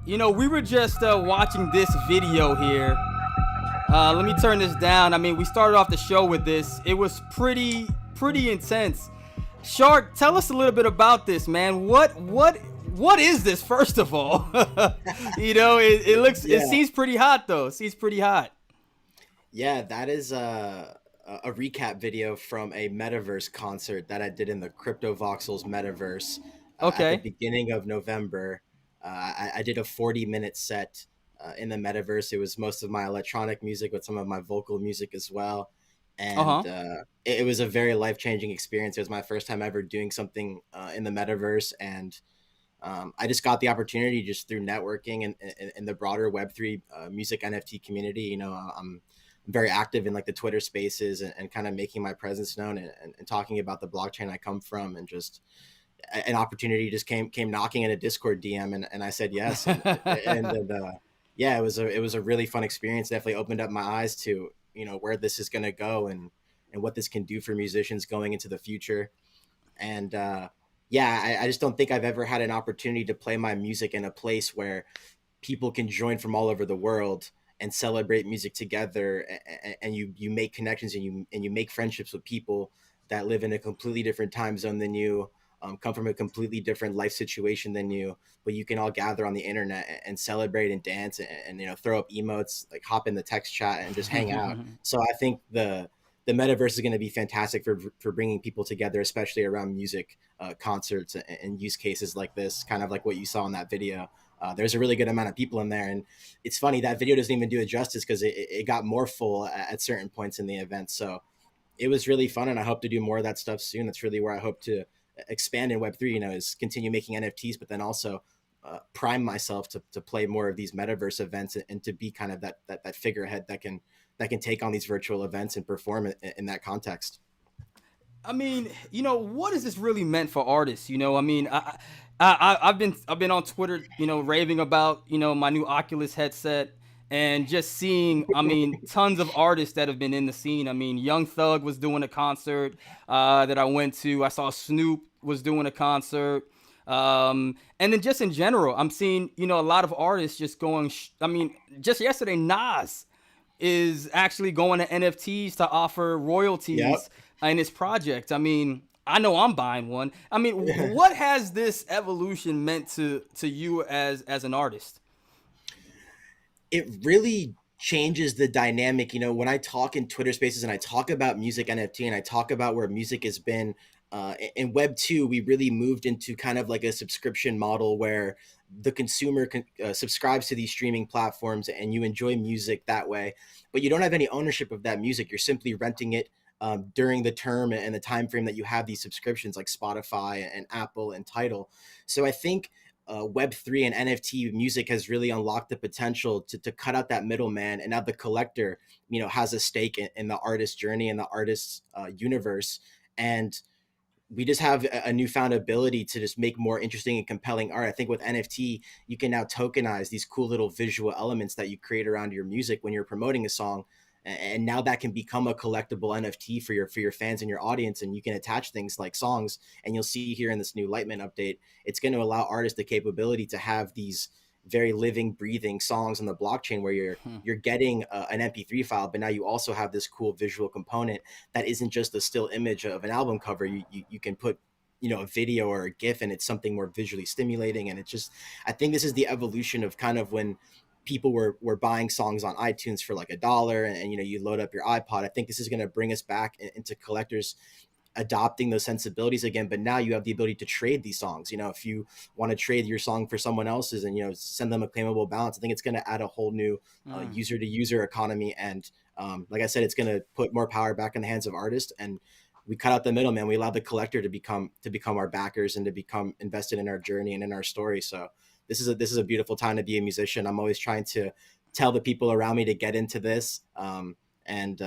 We were just watching this video here. Let me turn this down. I mean, we started off the show with this. It was pretty intense. Shark, tell us a little bit about this, man. What is this? First of all, it Yeah, seems pretty hot though. It seems pretty hot. yeah, that is a recap video from a Metaverse concert that I did in the Crypto Voxels Metaverse at the Okay. beginning of November. I did a 40-minute set in the Metaverse. It was most of my electronic music with some of my vocal music as well. Uh And huh. it was a very life-changing experience. It was my first time ever doing something in the Metaverse. And I just got the opportunity just through networking and in the broader Web3 music NFT community. I'm very active in like the Twitter spaces and kind of making my presence known and talking about the blockchain I come from, and just an opportunity just came knocking in a Discord DM, and I said yes. And yeah, it was a really fun experience. Definitely opened up my eyes to where this is going to go, and what this can do for musicians going into the future. And yeah, I just don't think I've ever had an opportunity to play my music in a place where people can join from all over the world and celebrate music together, and you make connections, and you make friendships with people that live in a completely different time zone than you, come from a completely different life situation than you, but you can all gather on the internet and celebrate and dance, and throw up emotes, like hop in the text chat and just hang out. So I think the metaverse is going to be fantastic for bringing people together, especially around music concerts and use cases like this, kind of like what you saw in that video. There's a really good amount of people in there, and it's funny that video doesn't even do it justice because it got more full at certain points in the event. So it was really fun, and I hope to do more of that stuff soon. That's really where I hope to expand in Web3. Is continue making NFTs, but then also prime myself to play more of these metaverse events, and to be kind of that figurehead that can take on these virtual events and perform in that context. I mean, what is this really meant for artists? I mean, I've been on Twitter, raving about my new Oculus headset, and just seeing, I mean, tons of artists that have been in the scene. I mean, Young Thug was doing a concert that I went to. I saw Snoop was doing a concert. And then just in general, I'm seeing a lot of artists just going. I mean, just yesterday, Nas is actually going to NFTs to offer Yep. royalties in his project. I mean, I know I'm buying one. I mean, what has this evolution meant to you as an artist? It really changes the dynamic. When I talk in Twitter spaces and I talk about music NFT, and I talk about where music has been in Web 2, we really moved into kind of like a subscription model where the consumer subscribes to these streaming platforms, and you enjoy music that way, but you don't have any ownership of that music. You're simply renting it during the term and the time frame that you have these subscriptions, like Spotify and Apple and Tidal. So I think Web3 and NFT music has really unlocked the potential to cut out that middleman, and now the collector, has a stake in the artist's journey and the artist's universe. And we just have a newfound ability to just make more interesting and compelling art. I think with NFT, you can now tokenize these cool little visual elements that you create around your music when you're promoting a song, and now that can become a collectible NFT for your fans and your audience, and you can attach things like songs. And you'll see here in this new Lightman update, it's going to allow artists the capability to have these very living, breathing songs on the blockchain, where you're getting an MP3 file, but now you also have this cool visual component that isn't just a still image of an album cover. You can put a video or a GIF, and it's something more visually stimulating. And it's just, I think this is the evolution of kind of when people were buying songs on iTunes for like $1, and you load up your iPod. I think this is going to bring us back into collectors adopting those sensibilities again. But now you have the ability to trade these songs. If you want to trade your song for someone else's, and send them a claimable balance, I think it's going to add a whole new Mm. user to user economy. And like I said, it's going to put more power back in the hands of artists, and we cut out the middleman. We allow the collector to become our backers, and to become invested in our journey and in our story. So this is a beautiful time to be a musician. I'm always trying to tell the people around me to get into this. And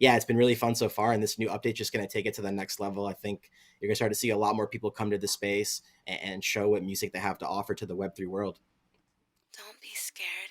Yeah, it's been really fun so far. And this new update just going to take it to the next level. I think you're going to start to see a lot more people come to the space and show what music they have to offer to the Web3 world. Don't be scared.